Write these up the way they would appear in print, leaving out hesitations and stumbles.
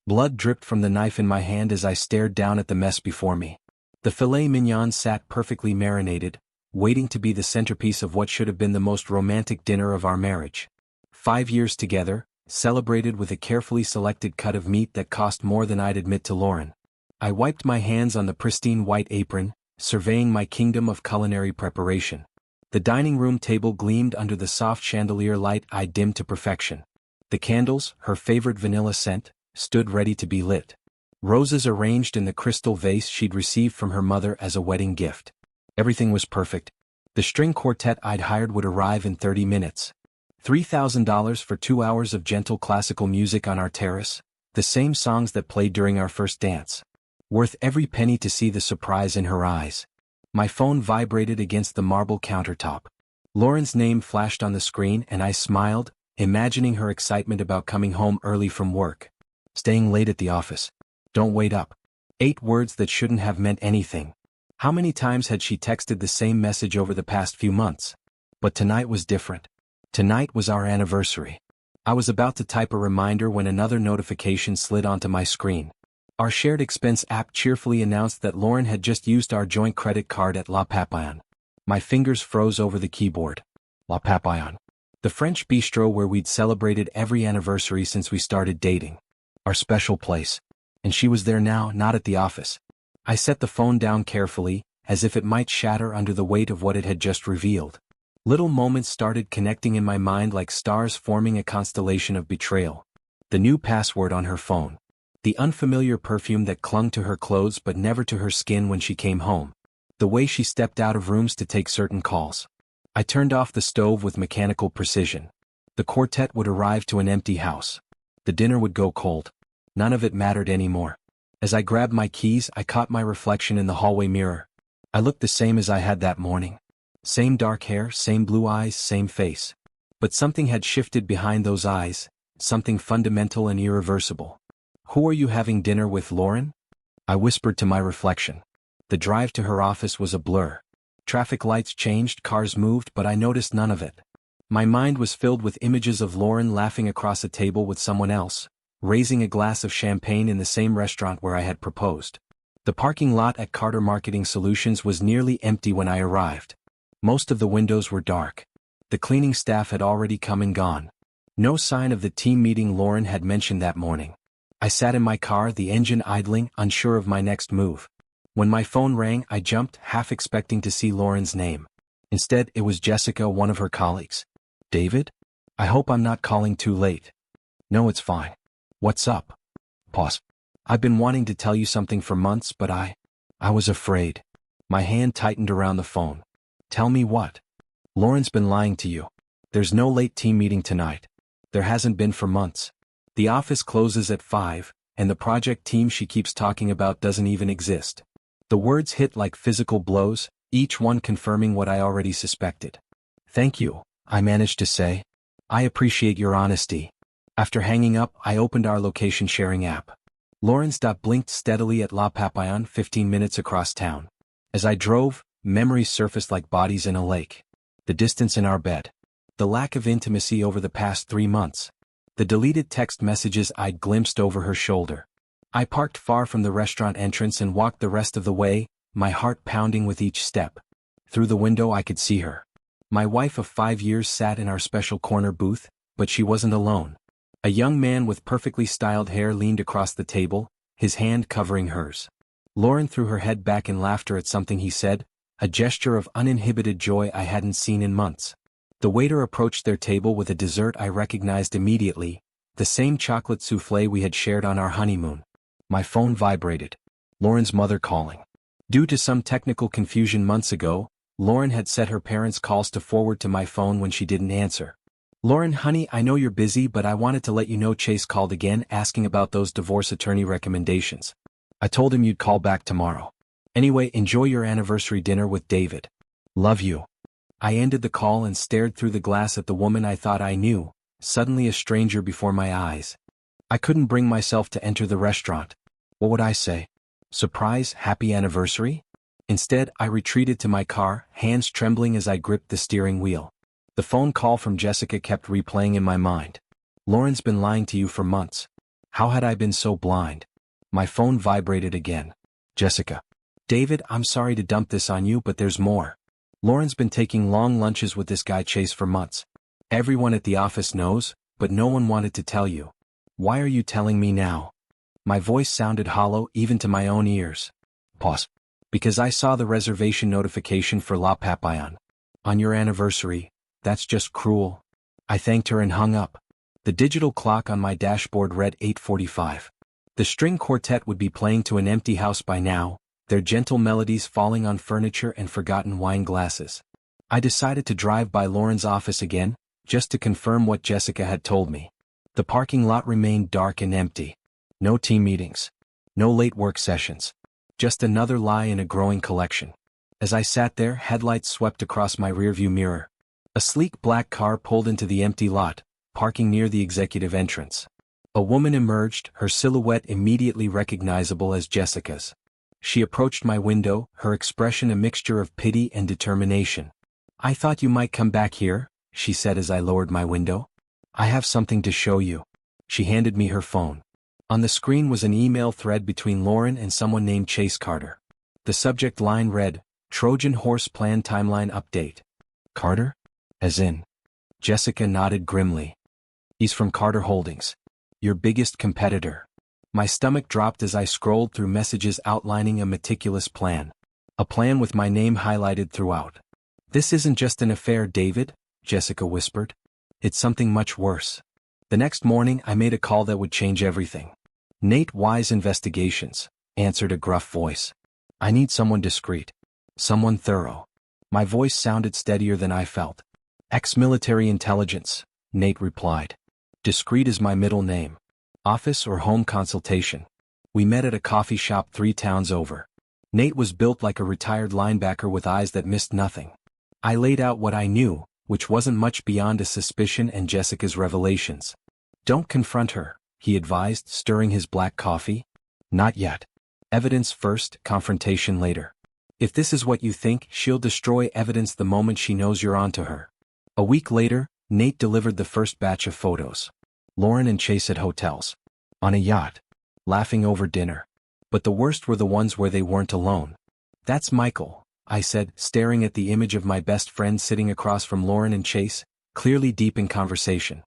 Blood dripped from the knife in my hand as I stared down at the mess before me. The filet mignon sat perfectly marinated, waiting to be the centerpiece of what should have been the most romantic dinner of our marriage. 5 years together, celebrated with a carefully selected cut of meat that cost more than I'd admit to Lauren. I wiped my hands on the pristine white apron, surveying my kingdom of culinary preparation. The dining room table gleamed under the soft chandelier light I'd dimmed to perfection. The candles, her favorite vanilla scent, stood ready to be lit. Roses arranged in the crystal vase she'd received from her mother as a wedding gift. Everything was perfect. The string quartet I'd hired would arrive in 30 minutes. $3,000 for 2 hours of gentle classical music on our terrace, the same songs that played during our first dance. Worth every penny to see the surprise in her eyes. My phone vibrated against the marble countertop. Lauren's name flashed on the screen and I smiled, imagining her excitement about coming home early from work. Staying late at the office. Don't wait up. 8 words that shouldn't have meant anything. How many times had she texted the same message over the past few months? But tonight was different. Tonight was our anniversary. I was about to type a reminder when another notification slid onto my screen. Our shared expense app cheerfully announced that Lauren had just used our joint credit card at La Papillon. My fingers froze over the keyboard. La Papillon. The French bistro where we'd celebrated every anniversary since we started dating. Our special place. And she was there now, not at the office. I set the phone down carefully, as if it might shatter under the weight of what it had just revealed. Little moments started connecting in my mind like stars forming a constellation of betrayal. The new password on her phone. The unfamiliar perfume that clung to her clothes but never to her skin when she came home. The way she stepped out of rooms to take certain calls. I turned off the stove with mechanical precision. The quartet would arrive to an empty house. The dinner would go cold. None of it mattered anymore. As I grabbed my keys, I caught my reflection in the hallway mirror. I looked the same as I had that morning. Same dark hair, same blue eyes, same face. But something had shifted behind those eyes, something fundamental and irreversible. "Who are you having dinner with, Lauren?" I whispered to my reflection. The drive to her office was a blur. Traffic lights changed, cars moved, but I noticed none of it. My mind was filled with images of Lauren laughing across a table with someone else, raising a glass of champagne in the same restaurant where I had proposed. The parking lot at Carter Marketing Solutions was nearly empty when I arrived. Most of the windows were dark. The cleaning staff had already come and gone. No sign of the team meeting Lauren had mentioned that morning. I sat in my car, the engine idling, unsure of my next move. When my phone rang, I jumped, half expecting to see Lauren's name. Instead, it was Jessica, one of her colleagues. "David? I hope I'm not calling too late." "No, it's fine. What's up?" "Pause. I've been wanting to tell you something for months, but I was afraid." My hand tightened around the phone. "Tell me what?" "Lauren's been lying to you. There's no late team meeting tonight. There hasn't been for months. The office closes at 5, and the project team she keeps talking about doesn't even exist." The words hit like physical blows, each one confirming what I already suspected. "Thank you," I managed to say. "I appreciate your honesty." After hanging up, I opened our location-sharing app. Lauren's dot blinked steadily at La Papillon, 15 minutes across town. As I drove, memories surfaced like bodies in a lake. The distance in our bed. The lack of intimacy over the past 3 months. The deleted text messages I'd glimpsed over her shoulder. I parked far from the restaurant entrance and walked the rest of the way, my heart pounding with each step. Through the window I could see her. My wife of 5 years sat in our special corner booth, but she wasn't alone. A young man with perfectly styled hair leaned across the table, his hand covering hers. Lauren threw her head back in laughter at something he said, a gesture of uninhibited joy I hadn't seen in months. The waiter approached their table with a dessert I recognized immediately, the same chocolate souffle we had shared on our honeymoon. My phone vibrated. Lauren's mother calling. Due to some technical confusion months ago, Lauren had set her parents' calls to forward to my phone when she didn't answer. "Lauren, honey, I know you're busy, but I wanted to let you know Chase called again asking about those divorce attorney recommendations. I told him you'd call back tomorrow. Anyway, enjoy your anniversary dinner with David. Love you." I ended the call and stared through the glass at the woman I thought I knew, suddenly a stranger before my eyes. I couldn't bring myself to enter the restaurant. What would I say? Surprise, happy anniversary? Instead, I retreated to my car, hands trembling as I gripped the steering wheel. The phone call from Jessica kept replaying in my mind. "Lauren's been lying to you for months. How had I been so blind? My phone vibrated again. Jessica. David, I'm sorry to dump this on you, but there's more. Lauren's been taking long lunches with this guy Chase for months. Everyone at the office knows, but no one wanted to tell you. Why are you telling me now? My voice sounded hollow even to my own ears. Pause. Because I saw the reservation notification for La Papillon. On your anniversary. That's just cruel. I thanked her and hung up. The digital clock on my dashboard read 8:45. The string quartet would be playing to an empty house by now, their gentle melodies falling on furniture and forgotten wine glasses. I decided to drive by Lauren's office again, just to confirm what Jessica had told me. The parking lot remained dark and empty. No team meetings. No late work sessions. Just another lie in a growing collection. As I sat there, headlights swept across my rearview mirror. A sleek black car pulled into the empty lot, parking near the executive entrance. A woman emerged, her silhouette immediately recognizable as Jessica's. She approached my window, her expression a mixture of pity and determination. I thought you might come back here, she said as I lowered my window. I have something to show you. She handed me her phone. On the screen was an email thread between Lauren and someone named Chase Carter. The subject line read, Trojan Horse Plan Timeline Update. Carter? As in? Jessica nodded grimly. He's from Carter Holdings. Your biggest competitor. My stomach dropped as I scrolled through messages outlining a meticulous plan. A plan with my name highlighted throughout. This isn't just an affair, David, Jessica whispered. It's something much worse. The next morning I made a call that would change everything. Nate Wise Investigations, answered a gruff voice. I need someone discreet. Someone thorough. My voice sounded steadier than I felt. Ex-military intelligence, Nate replied. Discreet is my middle name. Office or home consultation. We met at a coffee shop 3 towns over. Nate was built like a retired linebacker with eyes that missed nothing. I laid out what I knew, which wasn't much beyond a suspicion and Jessica's revelations. Don't confront her, he advised, stirring his black coffee. Not yet. Evidence first, confrontation later. If this is what you think, she'll destroy evidence the moment she knows you're onto her. A week later, Nate delivered the first batch of photos. Lauren and Chase at hotels. On a yacht. Laughing over dinner. But the worst were the ones where they weren't alone. That's Michael, I said, staring at the image of my best friend sitting across from Lauren and Chase, clearly deep in conversation.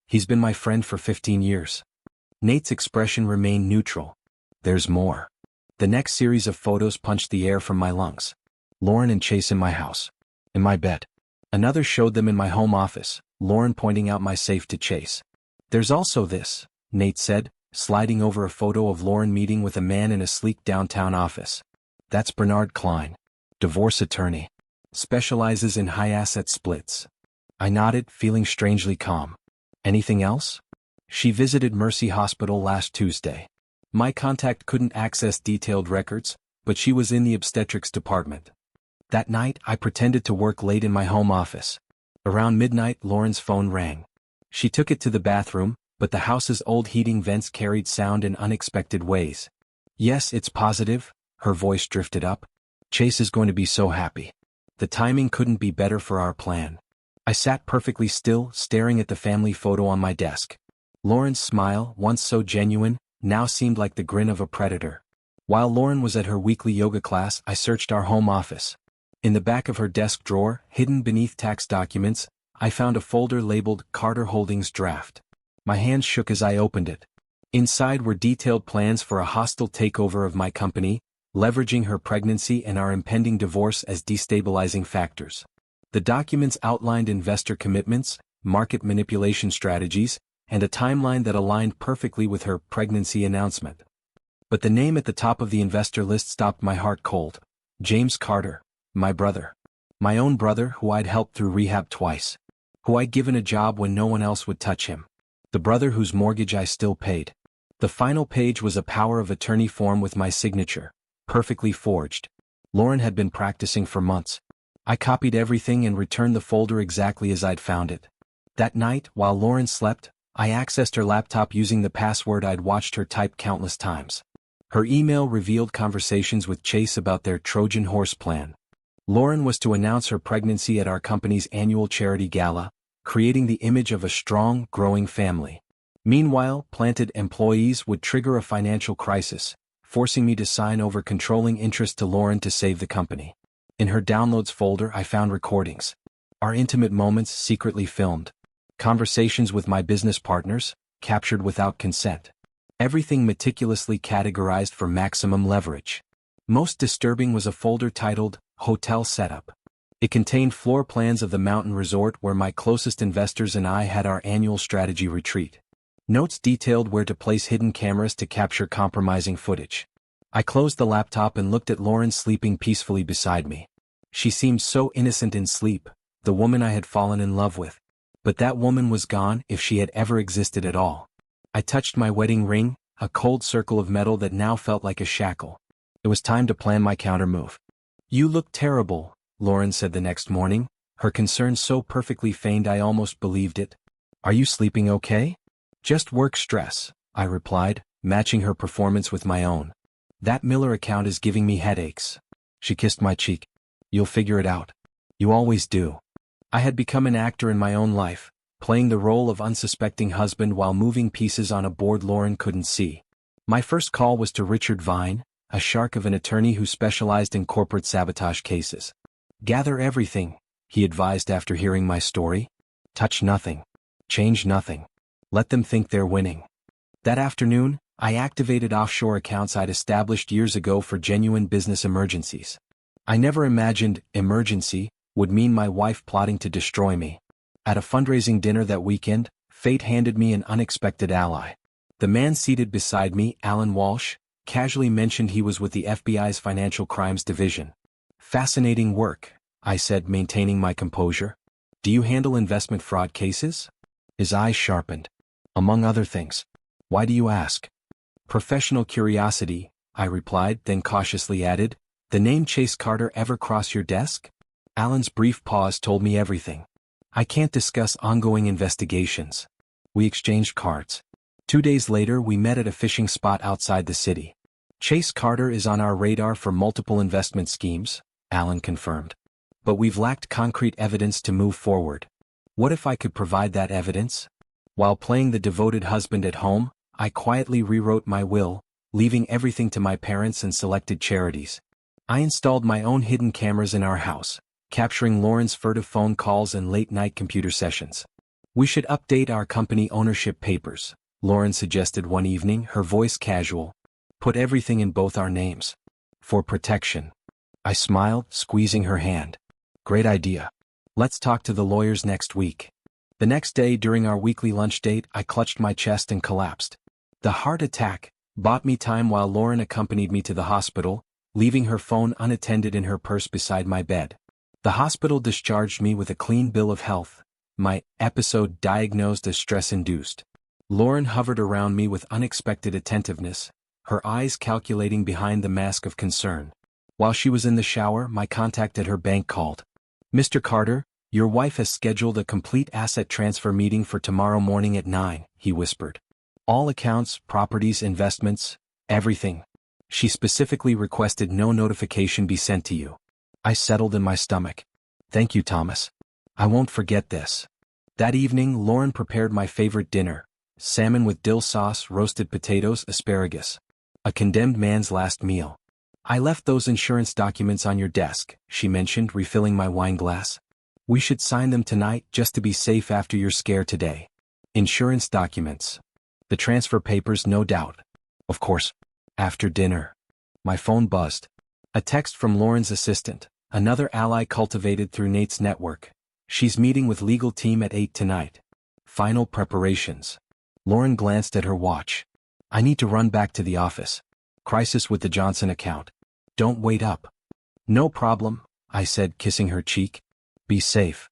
He's been my friend for 15 years. Nate's expression remained neutral. There's more. The next series of photos punched the air from my lungs. Lauren and Chase in my house. In my bed. Another showed them in my home office, Lauren pointing out my safe to Chase. There's also this, Nate said, sliding over a photo of Lauren meeting with a man in a sleek downtown office. That's Bernard Klein. Divorce attorney. Specializes in high-asset splits. I nodded, feeling strangely calm. Anything else? She visited Mercy Hospital last Tuesday. My contact couldn't access detailed records, but she was in the obstetrics department. That night, I pretended to work late in my home office. Around midnight, Lauren's phone rang. She took it to the bathroom, but the house's old heating vents carried sound in unexpected ways. Yes, it's positive, her voice drifted up. Chase is going to be so happy. The timing couldn't be better for our plan. I sat perfectly still, staring at the family photo on my desk. Lauren's smile, once so genuine, now seemed like the grin of a predator. While Lauren was at her weekly yoga class, I searched our home office. In the back of her desk drawer, hidden beneath tax documents, I found a folder labeled Carter Holdings Draft. My hands shook as I opened it. Inside were detailed plans for a hostile takeover of my company, leveraging her pregnancy and our impending divorce as destabilizing factors. The documents outlined investor commitments, market manipulation strategies, and a timeline that aligned perfectly with her pregnancy announcement. But the name at the top of the investor list stopped my heart cold. James Carter, my brother. My own brother who I'd helped through rehab twice. Who I'd given a job when no one else would touch him. The brother whose mortgage I still paid. The final page was a power of attorney form with my signature, perfectly forged. Lauren had been practicing for months. I copied everything and returned the folder exactly as I'd found it. That night, while Lauren slept, I accessed her laptop using the password I'd watched her type countless times. Her email revealed conversations with Chase about their Trojan Horse plan. Lauren was to announce her pregnancy at our company's annual charity gala, creating the image of a strong, growing family. Meanwhile, planted employees would trigger a financial crisis, forcing me to sign over controlling interest to Lauren to save the company. In her downloads folder I found recordings. Our intimate moments secretly filmed. Conversations with my business partners, captured without consent. Everything meticulously categorized for maximum leverage. Most disturbing was a folder titled, Hotel Setup. It contained floor plans of the mountain resort where my closest investors and I had our annual strategy retreat. Notes detailed where to place hidden cameras to capture compromising footage. I closed the laptop and looked at Lauren sleeping peacefully beside me. She seemed so innocent in sleep, the woman I had fallen in love with. But that woman was gone if she had ever existed at all. I touched my wedding ring, a cold circle of metal that now felt like a shackle. It was time to plan my countermove. "You look terrible," Lauren said the next morning, her concern so perfectly feigned I almost believed it. "Are you sleeping okay?" "Just work stress," I replied, matching her performance with my own. "That Miller account is giving me headaches." She kissed my cheek. "You'll figure it out. You always do." I had become an actor in my own life, playing the role of unsuspecting husband while moving pieces on a board Lauren couldn't see. My first call was to Richard Vine, a shark of an attorney who specialized in corporate sabotage cases. "Gather everything," he advised after hearing my story. "Touch nothing. Change nothing. Let them think they're winning." That afternoon, I activated offshore accounts I'd established years ago for genuine business emergencies. I never imagined emergency would mean my wife plotting to destroy me. At a fundraising dinner that weekend, fate handed me an unexpected ally. The man seated beside me, Alan Walsh, casually mentioned he was with the FBI's Financial Crimes Division. "Fascinating work," I said, maintaining my composure. "Do you handle investment fraud cases?" His eyes sharpened. "Among other things." "Why do you ask?" "Professional curiosity," I replied, then cautiously added, "The name Chase Carter ever cross your desk?" Alan's brief pause told me everything. "I can't discuss ongoing investigations." We exchanged cards. 2 days later we met at a fishing spot outside the city. "Chase Carter is on our radar for multiple investment schemes," Alan confirmed. "But we've lacked concrete evidence to move forward." What if I could provide that evidence? While playing the devoted husband at home, I quietly rewrote my will, leaving everything to my parents and selected charities. I installed my own hidden cameras in our house, capturing Lauren's furtive phone calls and late-night computer sessions. "We should update our company ownership papers," Lauren suggested one evening, her voice casual. "Put everything in both our names. For protection." I smiled, squeezing her hand. "Great idea. Let's talk to the lawyers next week." The next day during our weekly lunch date I clutched my chest and collapsed. The heart attack bought me time while Lauren accompanied me to the hospital, leaving her phone unattended in her purse beside my bed. The hospital discharged me with a clean bill of health, my episode diagnosed as stress-induced. Lauren hovered around me with unexpected attentiveness, her eyes calculating behind the mask of concern. While she was in the shower, my contact at her bank called. "Mr. Carter, your wife has scheduled a complete asset transfer meeting for tomorrow morning at 9, he whispered. "All accounts, properties, investments, everything. She specifically requested no notification be sent to you." I settled in my stomach. "Thank you, Thomas. I won't forget this." That evening, Lauren prepared my favorite dinner: salmon with dill sauce, roasted potatoes, asparagus. A condemned man's last meal. "I left those insurance documents on your desk," she mentioned, refilling my wine glass. "We should sign them tonight just to be safe after your scare today." Insurance documents. The transfer papers, no doubt. Of course. After dinner. My phone buzzed. A text from Lauren's assistant, another ally cultivated through Nate's network. "She's meeting with legal team at 8 tonight. Final preparations." Lauren glanced at her watch. "I need to run back to the office. Crisis with the Johnson account. Don't wait up." "No problem," I said, kissing her cheek. "Be safe."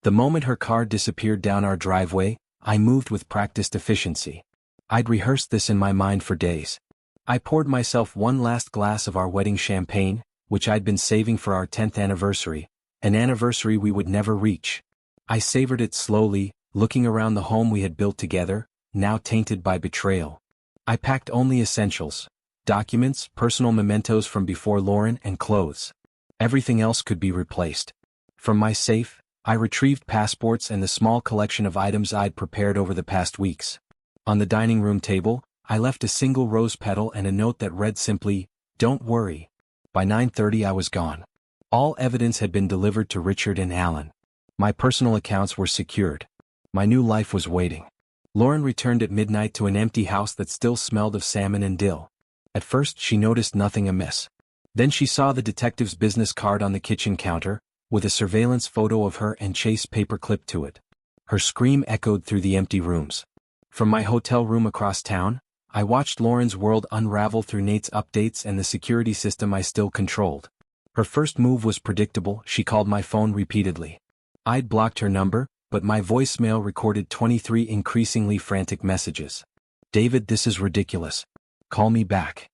The moment her car disappeared down our driveway, I moved with practiced efficiency. I'd rehearsed this in my mind for days. I poured myself one last glass of our wedding champagne, which I'd been saving for our 10th anniversary, an anniversary we would never reach. I savored it slowly, looking around the home we had built together, now tainted by betrayal. I packed only essentials: documents, personal mementos from before Lauren, and clothes. Everything else could be replaced. From my safe, I retrieved passports and the small collection of items I'd prepared over the past weeks. On the dining room table, I left a single rose petal and a note that read simply, "Don't worry." By 9:30 I was gone. All evidence had been delivered to Richard and Alan. My personal accounts were secured. My new life was waiting. Lauren returned at midnight to an empty house that still smelled of salmon and dill. At first she noticed nothing amiss. Then she saw the detective's business card on the kitchen counter, with a surveillance photo of her and Chase paperclipped to it. Her scream echoed through the empty rooms. From my hotel room across town, I watched Lauren's world unravel through Nate's updates and the security system I still controlled. Her first move was predictable. She called my phone repeatedly. I'd blocked her number, but my voicemail recorded 23 increasingly frantic messages. "David, this is ridiculous. Call me back.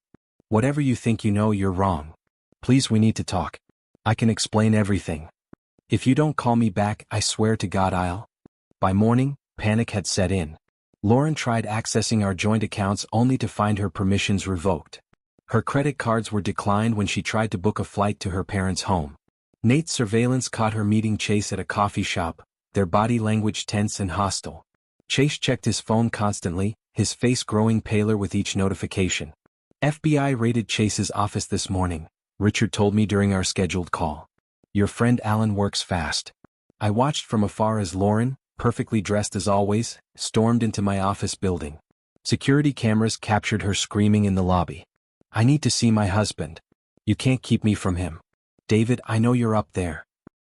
Whatever you think you know, you're wrong. Please, we need to talk. I can explain everything. If you don't call me back, I swear to God I'll..." By morning, panic had set in. Lauren tried accessing our joint accounts only to find her permissions revoked. Her credit cards were declined when she tried to book a flight to her parents' home. Nate's surveillance caught her meeting Chase at a coffee shop, their body language tense and hostile. Chase checked his phone constantly, his face growing paler with each notification. "FBI raided Chase's office this morning," Richard told me during our scheduled call. "Your friend Alan works fast." I watched from afar as Lauren, perfectly dressed as always, stormed into my office building. Security cameras captured her screaming in the lobby. "I need to see my husband. You can't keep me from him. David, I know you're up there."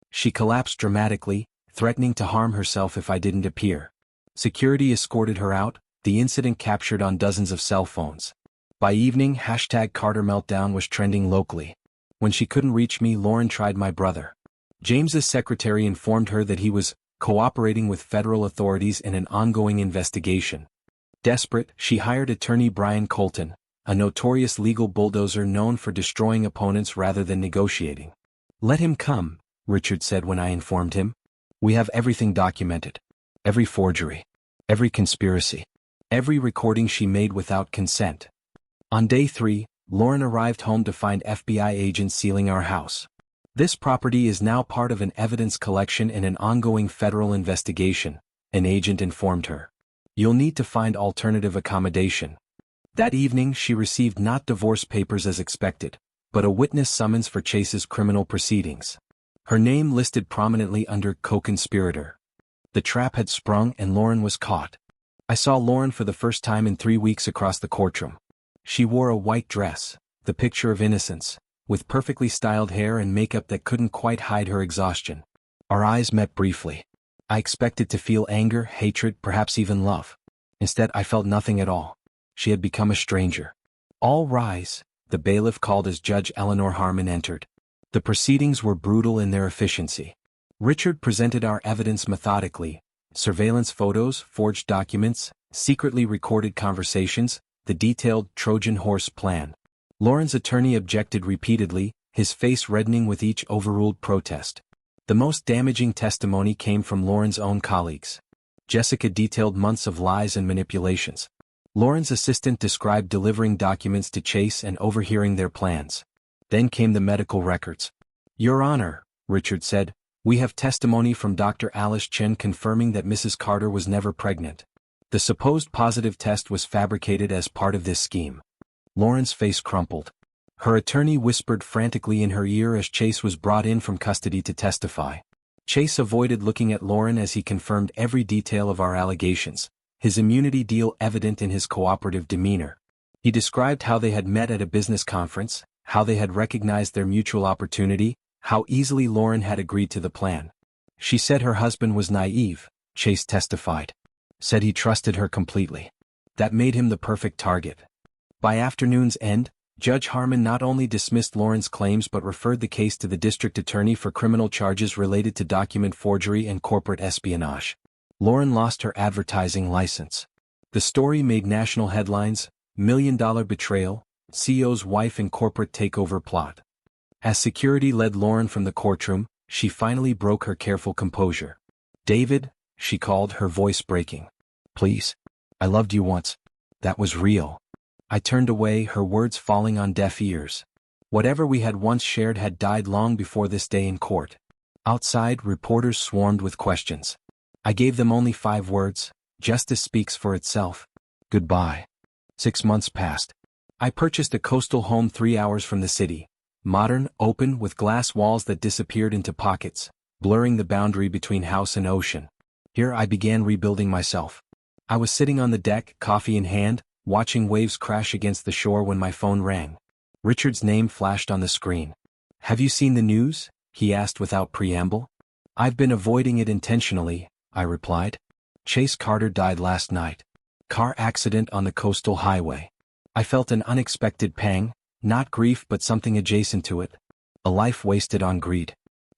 She collapsed dramatically, threatening to harm herself if I didn't appear. Security escorted her out, the incident captured on dozens of cell phones. By evening, #CarterMeltdown was trending locally. When she couldn't reach me, Lauren tried my brother. James's secretary informed her that he was cooperating with federal authorities in an ongoing investigation. Desperate, she hired attorney Brian Colton, a notorious legal bulldozer known for destroying opponents rather than negotiating. "Let him come," Richard said when I informed him. "We have everything documented. Every forgery. Every conspiracy. Every recording she made without consent." On day 3, Lauren arrived home to find FBI agents sealing our house. "This property is now part of an evidence collection in an ongoing federal investigation," an agent informed her. "You'll need to find alternative accommodation." That evening she received not divorce papers as expected, but a witness summons for Chase's criminal proceedings. Her name listed prominently under co-conspirator. The trap had sprung and Lauren was caught. I saw Lauren for the first time in 3 weeks across the courtroom. She wore a white dress, the picture of innocence, with perfectly styled hair and makeup that couldn't quite hide her exhaustion. Our eyes met briefly. I expected to feel anger, hatred, perhaps even love. Instead, I felt nothing at all. She had become a stranger. "All rise," the bailiff called as Judge Eleanor Harmon entered. The proceedings were brutal in their efficiency. Richard presented our evidence methodically: surveillance photos, forged documents, secretly recorded conversations, the detailed Trojan horse plan. Lauren's attorney objected repeatedly, his face reddening with each overruled protest. The most damaging testimony came from Lauren's own colleagues. Jessica detailed months of lies and manipulations. Lauren's assistant described delivering documents to Chase and overhearing their plans. Then came the medical records. "Your Honor," Richard said, "we have testimony from Dr. Alice Chen confirming that Mrs. Carter was never pregnant. The supposed positive test was fabricated as part of this scheme." Lauren's face crumpled. Her attorney whispered frantically in her ear as Chase was brought in from custody to testify. Chase avoided looking at Lauren as he confirmed every detail of our allegations, his immunity deal evident in his cooperative demeanor. He described how they had met at a business conference, how they had recognized their mutual opportunity, how easily Lauren had agreed to the plan. "She said her husband was naive," Chase testified. "Said he trusted her completely. That made him the perfect target." By afternoon's end, Judge Harmon not only dismissed Lauren's claims but referred the case to the district attorney for criminal charges related to document forgery and corporate espionage. Lauren lost her advertising license. The story made national headlines: "Million-dollar betrayal, CEO's wife in corporate takeover plot." As security led Lauren from the courtroom, she finally broke her careful composure. "David," she called, her voice breaking. "Please. I loved you once. That was real." I turned away, her words falling on deaf ears. Whatever we had once shared had died long before this day in court. Outside, reporters swarmed with questions. I gave them only 5 words: "Justice speaks for itself." Goodbye. 6 months passed. I purchased a coastal home 3 hours from the city. Modern, open, with glass walls that disappeared into pockets, blurring the boundary between house and ocean. Here I began rebuilding myself. I was sitting on the deck, coffee in hand, watching waves crash against the shore when my phone rang. Richard's name flashed on the screen. "Have you seen the news?" he asked without preamble. "I've been avoiding it intentionally," I replied. "Chase Carter died last night. Car accident on the coastal highway." I felt an unexpected pang, not grief but something adjacent to it. A life wasted on greed.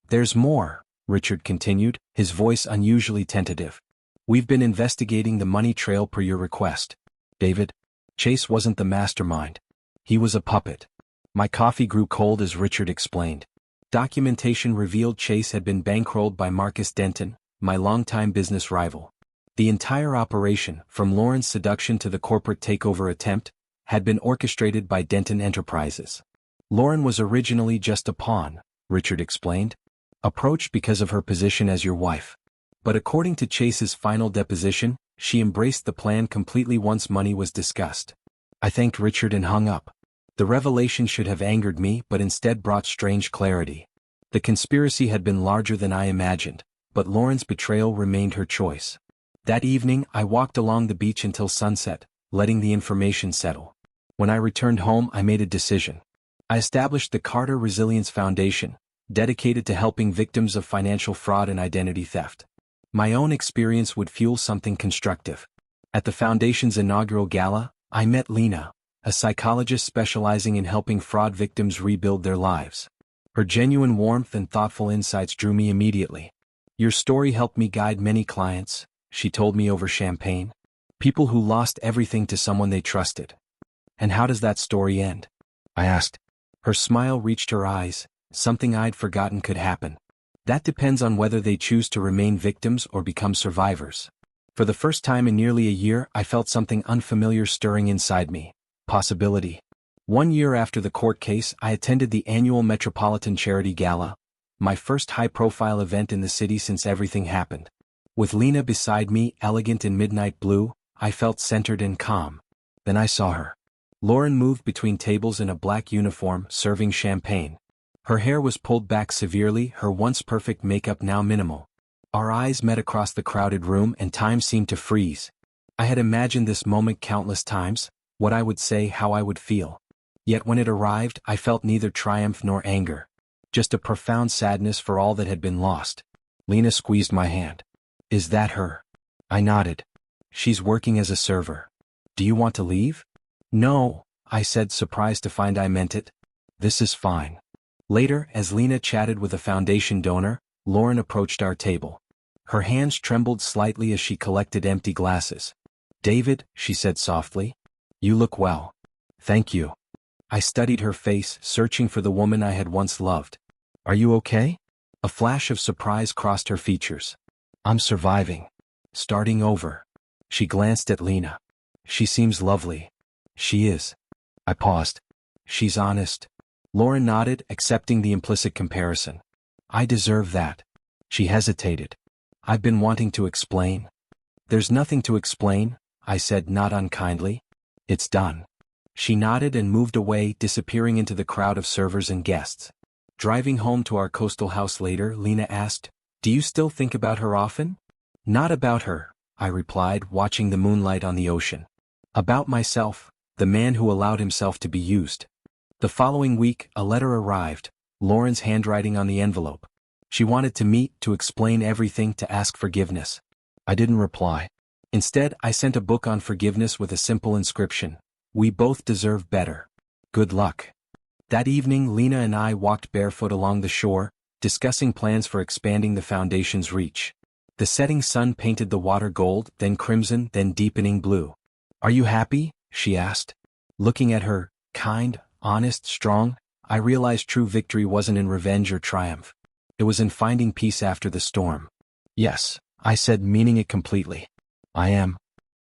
"There's more," Richard continued, his voice unusually tentative. "We've been investigating the money trail per your request. David, Chase wasn't the mastermind. He was a puppet." My coffee grew cold as Richard explained. Documentation revealed Chase had been bankrolled by Marcus Denton, my longtime business rival. The entire operation, from Lauren's seduction to the corporate takeover attempt, had been orchestrated by Denton Enterprises. "Lauren was originally just a pawn," Richard explained. "Approached because of her position as your wife. But according to Chase's final deposition, she embraced the plan completely once money was discussed." I thanked Richard and hung up. The revelation should have angered me but instead brought strange clarity. The conspiracy had been larger than I imagined, but Lauren's betrayal remained her choice. That evening I walked along the beach until sunset, letting the information settle. When I returned home I made a decision. I established the Carter Resilience Foundation, dedicated to helping victims of financial fraud and identity theft. My own experience would fuel something constructive. At the foundation's inaugural gala, I met Lena, a psychologist specializing in helping fraud victims rebuild their lives. Her genuine warmth and thoughtful insights drew me immediately. "Your story helped me guide many clients," she told me over champagne. "People who lost everything to someone they trusted." "And how does that story end?" I asked. Her smile reached her eyes, something I'd forgotten could happen. "That depends on whether they choose to remain victims or become survivors." For the first time in nearly a year I felt something unfamiliar stirring inside me. Possibility. 1 year after the court case I attended the annual Metropolitan Charity Gala, my first high-profile event in the city since everything happened. With Lena beside me, elegant in midnight blue, I felt centered and calm. Then I saw her. Lauren moved between tables in a black uniform, serving champagne. Her hair was pulled back severely, her once perfect makeup now minimal. Our eyes met across the crowded room and time seemed to freeze. I had imagined this moment countless times, what I would say, how I would feel. Yet when it arrived, I felt neither triumph nor anger. Just a profound sadness for all that had been lost. Lena squeezed my hand. "Is that her?" I nodded. "She's working as a server. Do you want to leave?" "No," I said, surprised to find I meant it. "This is fine." Later, as Lena chatted with a foundation donor, Lauren approached our table. Her hands trembled slightly as she collected empty glasses. "David," she said softly, "you look well." "Thank you." I studied her face, searching for the woman I had once loved. "Are you okay?" A flash of surprise crossed her features. "I'm surviving. Starting over." She glanced at Lena. "She seems lovely." "She is." I paused. "She's honest." Lauren nodded, accepting the implicit comparison. "I deserve that." She hesitated. "I've been wanting to explain." "There's nothing to explain," I said, not unkindly. "It's done." She nodded and moved away, disappearing into the crowd of servers and guests. Driving home to our coastal house later, Lena asked, "Do you still think about her often?" "Not about her," I replied, watching the moonlight on the ocean. "About myself, the man who allowed himself to be used." The following week, a letter arrived, Lauren's handwriting on the envelope. She wanted to meet, to explain everything, to ask forgiveness. I didn't reply. Instead, I sent a book on forgiveness with a simple inscription: "We both deserve better. Good luck." That evening, Lena and I walked barefoot along the shore, discussing plans for expanding the foundation's reach. The setting sun painted the water gold, then crimson, then deepening blue. "Are you happy?" she asked. Looking at her, kind, honest, strong, I realized true victory wasn't in revenge or triumph. It was in finding peace after the storm. "Yes," I said, meaning it completely. "I am."